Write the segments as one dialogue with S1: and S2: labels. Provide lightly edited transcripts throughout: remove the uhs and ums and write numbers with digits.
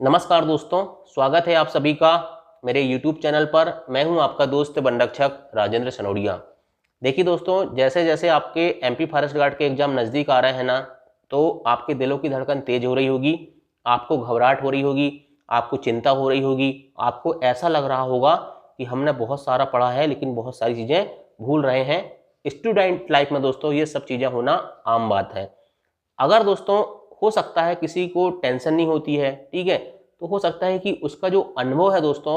S1: नमस्कार दोस्तों, स्वागत है आप सभी का मेरे YouTube चैनल पर। मैं हूं आपका दोस्त वन रक्षक राजेंद्र सनोडिया। देखिए दोस्तों, जैसे जैसे आपके MP फॉरेस्ट गार्ड के एग्जाम नज़दीक आ रहे हैं ना, तो आपके दिलों की धड़कन तेज हो रही होगी, आपको घबराहट हो रही होगी, आपको चिंता हो रही होगी, आपको ऐसा लग रहा होगा कि हमने बहुत सारा पढ़ा है लेकिन बहुत सारी चीज़ें भूल रहे हैं। स्टूडेंट लाइफ में दोस्तों ये सब चीज़ें होना आम बात है। अगर दोस्तों हो सकता है किसी को टेंशन नहीं होती है, ठीक है, तो हो सकता है कि उसका जो अनुभव है दोस्तों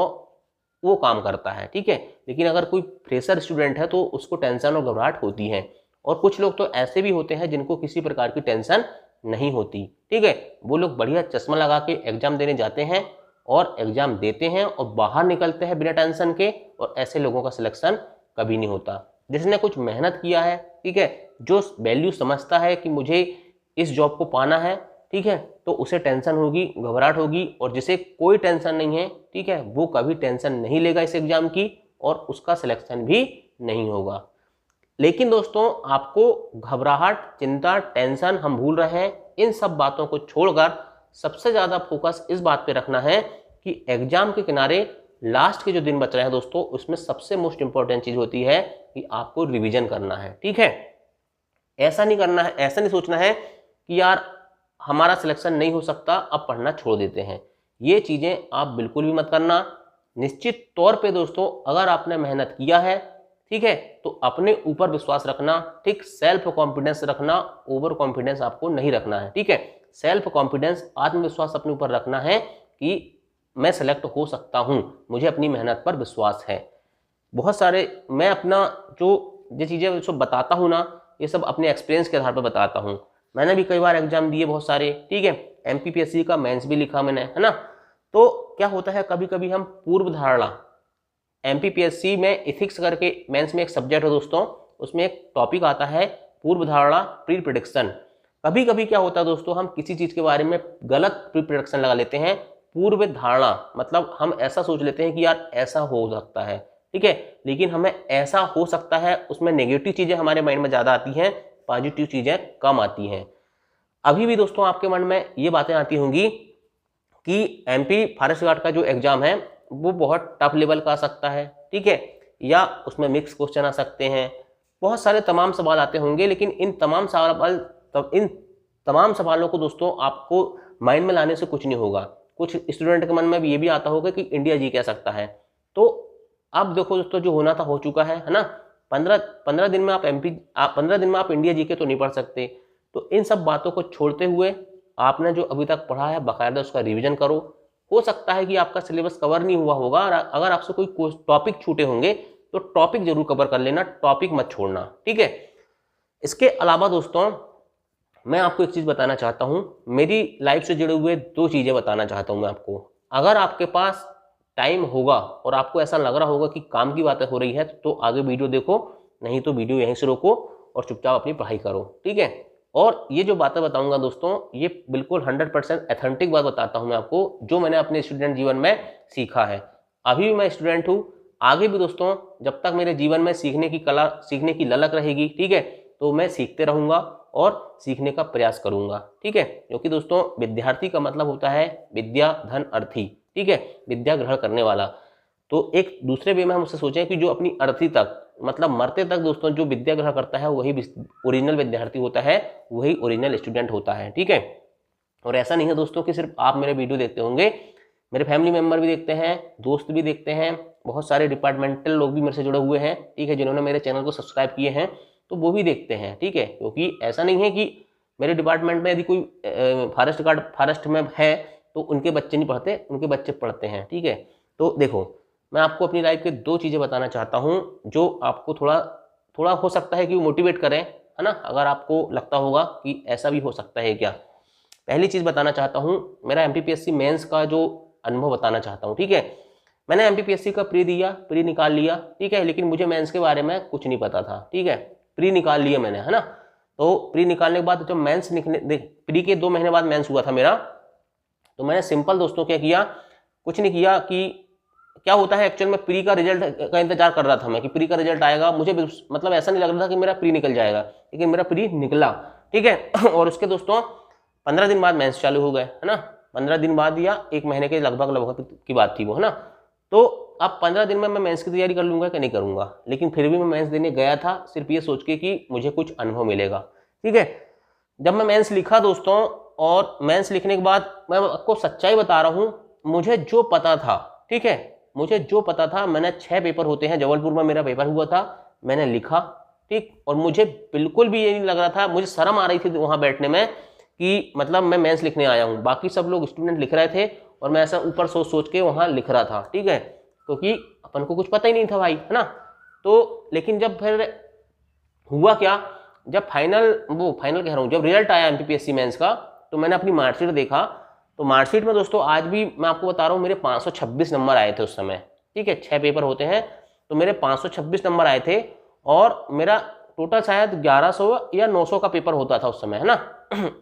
S1: वो काम करता है, ठीक है। लेकिन अगर कोई फ्रेशर स्टूडेंट है तो उसको टेंशन और घबराहट होती है। और कुछ लोग तो ऐसे भी होते हैं जिनको किसी प्रकार की टेंशन नहीं होती, ठीक है। वो लोग बढ़िया चश्मा लगा के एग्जाम देने जाते हैं और एग्जाम देते हैं और बाहर निकलते हैं बिना टेंशन के। और ऐसे लोगों का सिलेक्शन कभी नहीं होता। जिसने कुछ मेहनत किया है, ठीक है, जो वैल्यू समझता है कि मुझे इस जॉब को पाना है, ठीक है, तो उसे टेंशन होगी, घबराहट होगी। और जिसे कोई टेंशन नहीं है, ठीक है, वो कभी टेंशन नहीं लेगा इस एग्जाम की और उसका सिलेक्शन भी नहीं होगा। लेकिन दोस्तों आपको घबराहट, चिंता, टेंशन हम भूल रहे हैं, इन सब बातों को छोड़कर सबसे ज़्यादा फोकस इस बात पे रखना है कि एग्जाम के किनारे लास्ट के जो दिन बच रहे हैं दोस्तों, उसमें सबसे मोस्ट इंपॉर्टेंट चीज़ होती है कि आपको रिविजन करना है, ठीक है। ऐसा नहीं करना है, ऐसा नहीं सोचना है कि यार हमारा सिलेक्शन नहीं हो सकता, अब पढ़ना छोड़ देते हैं। ये चीज़ें आप बिल्कुल भी मत करना। निश्चित तौर पे दोस्तों अगर आपने मेहनत किया है, ठीक है, तो अपने ऊपर विश्वास रखना, ठीक, सेल्फ कॉन्फिडेंस रखना, ओवर कॉन्फिडेंस आपको नहीं रखना है, ठीक है। सेल्फ कॉन्फिडेंस, आत्मविश्वास अपने ऊपर रखना है कि मैं सेलेक्ट हो सकता हूँ, मुझे अपनी मेहनत पर विश्वास है। बहुत सारे मैं अपना जो चीज़ें सब बताता हूँ ना, ये सब अपने एक्सपीरियंस के आधार पर बताता हूँ। मैंने भी कई बार एग्जाम दिए बहुत सारे, ठीक है, MPPSC का मेंस भी लिखा मैंने, है ना। तो क्या होता है, कभी कभी हम पूर्व धारणा, MPPSC में इथिक्स करके मेंस में एक सब्जेक्ट है दोस्तों, उसमें एक टॉपिक आता है पूर्व धारणा, प्री प्रिडिक्शन। कभी कभी क्या होता है दोस्तों, हम किसी चीज़ के बारे में गलत प्री प्रिडिक्शन लगा लेते हैं। पूर्व धारणा मतलब हम ऐसा सोच लेते हैं कि यार ऐसा हो सकता है, ठीक है, लेकिन हमें ऐसा हो सकता है, उसमें नेगेटिव चीज़ें हमारे माइंड में ज़्यादा आती हैं, पॉजिटिव चीज़ें कम आती हैं। अभी भी दोस्तों आपके मन में ये बातें आती होंगी कि MP फॉरेस्ट गार्ड का जो एग्जाम है वो बहुत टफ लेवल का आ सकता है, ठीक है, या उसमें मिक्स क्वेश्चन आ सकते हैं, बहुत सारे तमाम सवाल आते होंगे। लेकिन इन तमाम सवालों को दोस्तों आपको माइंड में लाने से कुछ नहीं होगा। कुछ स्टूडेंट के मन में भी ये भी आता होगा कि इंडिया जी कह सकता है। तो अब देखो दोस्तों, जो होना था हो चुका है ना। 15 दिन में आप 15 दिन में आप इंडिया जी के तो नहीं पढ़ सकते। तो इन सब बातों को छोड़ते हुए आपने जो अभी तक पढ़ा है बाकायदा उसका रिवीजन करो। हो सकता है कि आपका सिलेबस कवर नहीं हुआ होगा, और अगर आपसे कोई टॉपिक छूटे होंगे तो टॉपिक जरूर कवर कर लेना, टॉपिक मत छोड़ना, ठीक है। इसके अलावा दोस्तों मैं आपको एक चीज़ बताना चाहता हूँ, मेरी लाइफ से जुड़े हुए 2 चीज़ें बताना चाहता हूँ मैं आपको। अगर आपके पास टाइम होगा और आपको ऐसा लग रहा होगा कि काम की बातें हो रही है तो आगे वीडियो देखो, नहीं तो वीडियो यहीं से रोको और चुपचाप अपनी पढ़ाई करो, ठीक है। और ये जो बातें बताऊंगा दोस्तों, ये बिल्कुल 100% ऑथेंटिक बात बताता हूं मैं आपको, जो मैंने अपने स्टूडेंट जीवन में सीखा है। अभी भी मैं स्टूडेंट हूँ, आगे भी दोस्तों जब तक मेरे जीवन में सीखने की कला, सीखने की ललक रहेगी, ठीक है, तो मैं सीखते रहूँगा और सीखने का प्रयास करूँगा, ठीक है। क्योंकि दोस्तों विद्यार्थी का मतलब होता है विद्या धन अर्थी, ठीक है, विद्या ग्रहण करने वाला। तो एक दूसरे वे में हम उससे सोचें कि जो अपनी अर्थी तक, मतलब मरते तक दोस्तों जो विद्या ग्रहण करता है वही ओरिजिनल विद्यार्थी होता है, वही ओरिजिनल स्टूडेंट होता है, ठीक है। और ऐसा नहीं है दोस्तों कि सिर्फ आप मेरे वीडियो देखते होंगे, मेरे फैमिली मेम्बर भी देखते हैं, दोस्त भी देखते हैं, बहुत सारे डिपार्टमेंटल लोग भी मेरे से जुड़े हुए हैं, ठीक है, जिन्होंने मेरे चैनल को सब्सक्राइब किए हैं, तो वो भी देखते हैं, ठीक है। क्योंकि ऐसा नहीं है कि मेरे डिपार्टमेंट में यदि कोई फॉरेस्ट में है तो उनके बच्चे नहीं पढ़ते, उनके बच्चे पढ़ते हैं, ठीक है। तो देखो, मैं आपको अपनी लाइफ के 2 चीज़ें बताना चाहता हूँ जो आपको थोड़ा हो सकता है कि वो मोटिवेट करें, है ना, अगर आपको लगता होगा कि ऐसा भी हो सकता है क्या। पहली चीज़ बताना चाहता हूँ, मेरा MPPSC मेंस का जो अनुभव बताना चाहता हूँ, ठीक है। मैंने MPPSC का प्री दिया, प्री निकाल लिया, ठीक है, लेकिन मुझे मेंस के बारे में कुछ नहीं पता था, ठीक है। प्री निकाल लिया मैंने, है ना। तो प्री निकालने के बाद जब मेंस निकले, प्री के 2 महीने बाद मेंस हुआ था मेरा, तो मैंने सिंपल दोस्तों क्या किया, कुछ नहीं किया। कि क्या होता है एक्चुअल में, प्री का रिजल्ट का इंतजार कर रहा था मैं कि प्री का रिजल्ट आएगा। मुझे मतलब ऐसा नहीं लग रहा था कि मेरा प्री निकल जाएगा, लेकिन मेरा प्री निकला, ठीक है। और उसके दोस्तों 15 दिन बाद मेंस चालू हो गए, है ना। 15 दिन बाद या 1 महीने के लगभग की बात थी वो, है ना। तो अब 15 दिन में मैं मेंस की तैयारी कर लूँगा कि नहीं करूँगा, लेकिन फिर भी मैं मेंस देने गया था सिर्फ ये सोच के कि मुझे कुछ अनुभव मिलेगा, ठीक है। जब मैं मेंस लिखा दोस्तों, और मेंस लिखने के बाद मैं आपको सच्चाई बता रहा हूँ, मुझे जो पता था, ठीक है, मुझे जो पता था, मैंने 6 पेपर होते हैं, जबलपुर में मेरा पेपर हुआ था, मैंने लिखा, ठीक। और मुझे बिल्कुल भी ये नहीं लग रहा था, मुझे शर्म आ रही थी वहाँ बैठने में कि मतलब मैं मेंस लिखने आया हूँ, बाकी सब लोग स्टूडेंट लिख रहे थे और मैं ऐसा ऊपर सोच सोच के वहाँ लिख रहा था, ठीक है, क्योंकि अपन को कुछ पता ही नहीं था भाई, है ना। तो लेकिन जब फिर हुआ क्या, जब फाइनल कह रहा हूँ, जब रिजल्ट आया एमपीपीएससी मेंस का, तो मैंने अपनी मार्कशीट देखा, तो मार्कशीट में दोस्तों आज भी मैं आपको बता रहा हूँ, मेरे 526 नंबर आए थे उस समय, ठीक है। 6 पेपर होते हैं, तो मेरे 526 नंबर आए थे, और मेरा टोटल शायद 1100 या 900 का पेपर होता था उस समय, है ना।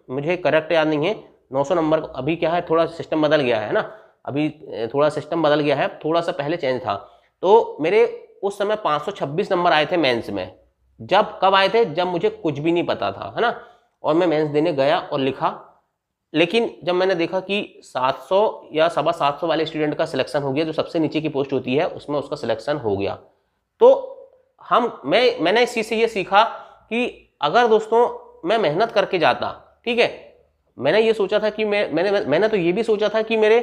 S1: मुझे करेक्ट याद नहीं है 900 नंबर, अभी क्या है थोड़ा सिस्टम बदल गया है ना, अभी थोड़ा सिस्टम बदल गया है, थोड़ा सा पहले चेंज था। तो मेरे उस समय 526 नंबर आए थे मेंस में। जब कब आए थे, जब मुझे कुछ भी नहीं पता था, है ना, और मैं मेंस देने गया और लिखा। लेकिन जब मैंने देखा कि 700 या 750 वाले स्टूडेंट का सिलेक्शन हो गया, जो सबसे नीचे की पोस्ट होती है उसमें उसका सिलेक्शन हो गया, तो मैंने इस चीज़ से ये सीखा कि अगर दोस्तों मैं मेहनत करके जाता, ठीक है, मैंने ये सोचा था कि मैंने तो ये भी सोचा था कि मेरे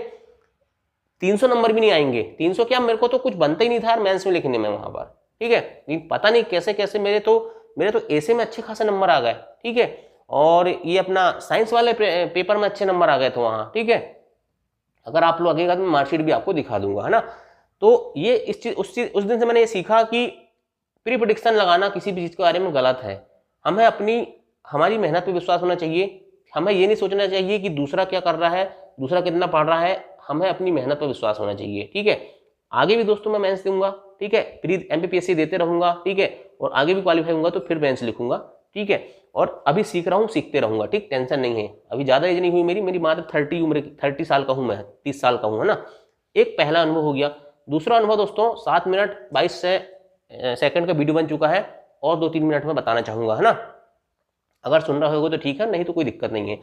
S1: 300 नंबर भी नहीं आएंगे, 300 क्या, मेरे को तो कुछ बनता ही नहीं था यार मेंस में लिखने में वहां पर, ठीक है। लेकिन पता नहीं कैसे कैसे मेरे तो ऐसे में अच्छे खासे नंबर आ गए, ठीक है। और ये अपना साइंस वाले पेपर में अच्छे नंबर आ गए थे वहाँ, ठीक है। अगर आप लोग लगेगा तो मैं मार्कशीट भी आपको दिखा दूंगा, है ना। तो ये उस दिन से मैंने ये सीखा कि प्री प्रेडिक्शन लगाना किसी भी चीज़ के बारे में गलत है। हमारी मेहनत पे विश्वास होना चाहिए, हमें ये नहीं सोचना चाहिए कि दूसरा क्या कर रहा है, दूसरा कितना पढ़ रहा है, हमें अपनी मेहनत पर विश्वास होना चाहिए, ठीक है। आगे भी दोस्तों मैं मेंस दूंगा, ठीक है, प्री एमपीपीएससी देते रहूंगा, ठीक है, और आगे भी क्वालिफाई होऊंगा तो फिर मेंस लिखूंगा, ठीक है। और अभी सीख रहा हूँ, सीखते रहूंगा, ठीक, टेंशन नहीं है। अभी ज़्यादा एज नहीं हुई मेरी मात्र 30 साल का हूँ मैं, 30 साल का हूँ, है ना। एक पहला अनुभव हो गया। दूसरा अनुभव दोस्तों 7 मिनट 22 सेकंड का वीडियो बन चुका है, और 2-3 मिनट में बताना चाहूँगा, है ना। अगर सुन रहे होगे तो ठीक है, नहीं तो कोई दिक्कत नहीं है।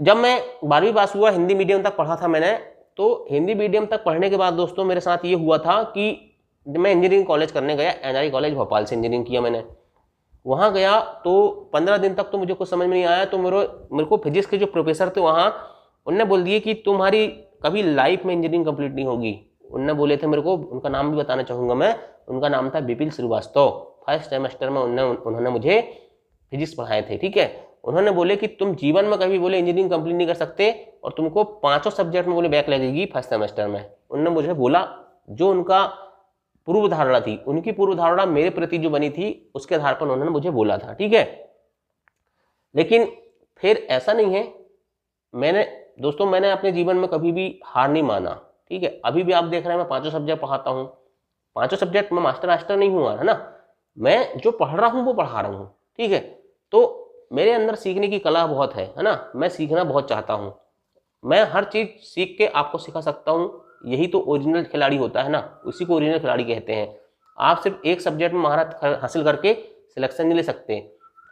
S1: जब मैं 12वीं पास हुआ, हिंदी मीडियम तक पढ़ा था मैंने, तो हिंदी मीडियम तक पढ़ने के बाद दोस्तों मेरे साथ ये हुआ था कि जब मैं इंजीनियरिंग कॉलेज करने गया, एनआरआई कॉलेज भोपाल से इंजीनियरिंग किया मैंने, वहाँ गया तो 15 दिन तक तो मुझे कुछ समझ में नहीं आया। तो मेरे को फिजिक्स के जो प्रोफेसर थे वहाँ, उनने बोल दिए कि तुम्हारी कभी लाइफ में इंजीनियरिंग कंप्लीट नहीं होगी। उनने बोले थे मेरे को, उनका नाम भी बताना चाहूँगा मैं, उनका नाम था विपिन श्रीवास्तव। फर्स्ट सेमेस्टर में उन्होंने मुझे फिजिक्स पढ़ाए थे, ठीक है। उन्होंने बोले कि तुम जीवन में कभी बोले इंजीनियरिंग कंप्लीट नहीं कर सकते, और तुमको 5 सब्जेक्ट में बोले बैक लगेगी फर्स्ट सेमेस्टर में। उन्होंने मुझे बोला, जो उनका पूर्व धारणा थी, उनकी पूर्व धारणा मेरे प्रति जो बनी थी उसके आधार पर उन्होंने मुझे बोला था, ठीक है। लेकिन फिर ऐसा नहीं है, मैंने अपने जीवन में कभी भी हार नहीं माना, ठीक है। अभी भी आप देख रहे हैं मैं 5 सब्जेक्ट पढ़ाता हूँ, 5 सब्जेक्ट में मास्टर नहीं हुआ, है ना। मैं जो पढ़ रहा हूँ वो पढ़ा रहा हूँ, ठीक है। तो मेरे अंदर सीखने की कला बहुत है ना, मैं सीखना बहुत चाहता हूँ। मैं हर चीज़ सीख के आपको सिखा सकता हूँ, यही तो ओरिजिनल खिलाड़ी होता है ना, उसी को ओरिजिनल खिलाड़ी कहते हैं। आप सिर्फ एक सब्जेक्ट में महारत हासिल करके सिलेक्शन नहीं ले सकते।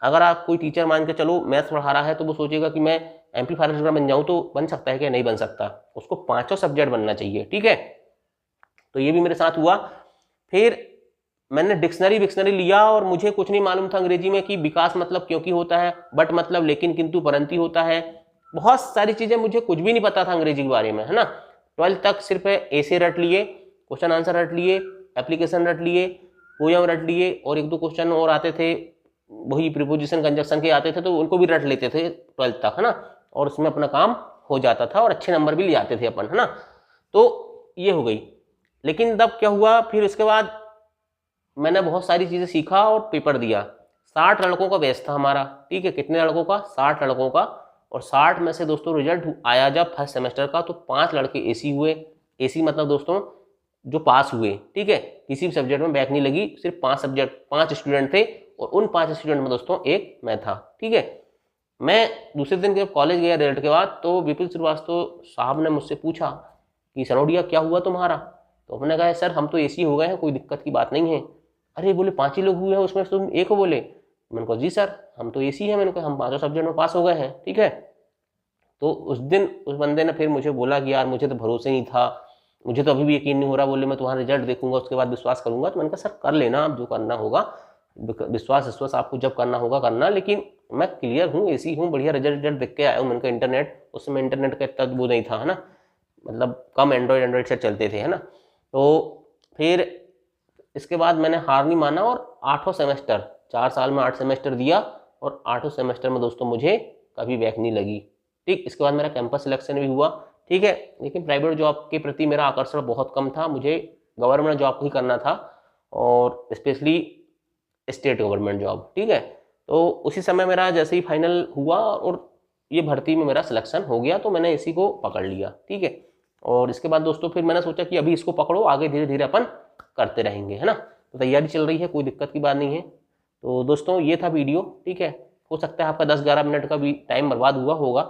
S1: अगर आप कोई टीचर मान के चलो मैथ्स पढ़ा रहा है, तो वो सोचेगा कि मैं एम्पलीफायर बन जाऊँ, तो बन सकता है कि नहीं बन सकता, उसको 5 सब्जेक्ट बनना चाहिए, ठीक है। तो ये भी मेरे साथ हुआ। फिर मैंने डिक्शनरी लिया, और मुझे कुछ नहीं मालूम था अंग्रेजी में कि विकास मतलब क्योंकि होता है, बट मतलब लेकिन किंतु परंतु होता है, बहुत सारी चीज़ें मुझे कुछ भी नहीं पता था अंग्रेजी के बारे में, है ना। 12th तक सिर्फ ऐसे रट लिए, क्वेश्चन आंसर रट लिए, एप्लीकेशन रट लिए, पोयम रट लिए, और 1-2 क्वेश्चन और आते थे, वही प्रीपोजिशन कंजक्शन के आते थे, तो उनको भी रट लेते थे 12th तक, है ना। और उसमें अपना काम हो जाता था और अच्छे नंबर भी ले आते थे अपन, है ना। तो ये हो गई। लेकिन तब क्या हुआ, फिर उसके बाद मैंने बहुत सारी चीज़ें सीखा और पेपर दिया। 60 लड़कों का बैच था हमारा, ठीक है। कितने लड़कों का? 60 लड़कों का। और 60 में से दोस्तों रिजल्ट आया जब फर्स्ट सेमेस्टर का, तो 5 लड़के एसी हुए। एसी मतलब दोस्तों जो पास हुए, ठीक है, किसी भी सब्जेक्ट में बैक नहीं लगी। सिर्फ 5 स्टूडेंट थे, और उन 5 स्टूडेंट में दोस्तों एक मैं था, ठीक है। मैं दूसरे दिन जब कॉलेज गया रिजल्ट के बाद, तो विपिन श्रीवास्तव साहब ने मुझसे पूछा कि सनोडिया क्या हुआ तुम्हारा? तो हमने कहा सर हम तो एसी हो गए हैं, कोई दिक्कत की बात नहीं है। अरे बोले 5 ही लोग हुए हैं, उसमें तुम एक हो बोले। मैंने कहा जी सर हम तो एसी है, मैंने कहा हम 5 सब्जेक्ट में पास हो गए हैं, ठीक है। तो उस दिन उस बंदे ने फिर मुझे बोला कि यार मुझे तो भरोसे नहीं था, मुझे तो अभी भी यकीन नहीं हो रहा, बोले मैं तुम्हारा रिजल्ट देखूंगा उसके बाद विश्वास करूंगा। तो मैंने कहा सर कर लेना आप जो करना होगा, विश्वास आपको जब करना होगा करना, लेकिन मैं क्लियर हूँ, एसी हूँ, बढ़िया रिजल्ट देख के आया हूँ। मैंने कहा इंटरनेट, उस समय इंटरनेट का इतना वो नहीं था, है ना, मतलब कम एंड्रॉयड से चलते थे, है ना। तो फिर इसके बाद मैंने हार नहीं माना और 8वां सेमेस्टर, 4 साल में 8 सेमेस्टर दिया और 8वें सेमेस्टर में दोस्तों मुझे कभी बैक नहीं लगी। ठीक, इसके बाद मेरा कैंपस सिलेक्शन भी हुआ, ठीक है, लेकिन प्राइवेट जॉब के प्रति मेरा आकर्षण बहुत कम था, मुझे गवर्नमेंट जॉब ही करना था और स्पेशली स्टेट गवर्नमेंट जॉब, ठीक है। तो उसी समय मेरा जैसे ही फाइनल हुआ और ये भर्ती में मेरा सिलेक्शन हो गया, तो मैंने इसी को पकड़ लिया, ठीक है। और इसके बाद दोस्तों फिर मैंने सोचा कि अभी इसको पकड़ो, आगे धीरे धीरे अपन करते रहेंगे, है ना। तो तैयारी चल रही है, कोई दिक्कत की बात नहीं है। तो दोस्तों ये था वीडियो, ठीक है। हो सकता है आपका 10-11 मिनट का भी टाइम बर्बाद हुआ होगा,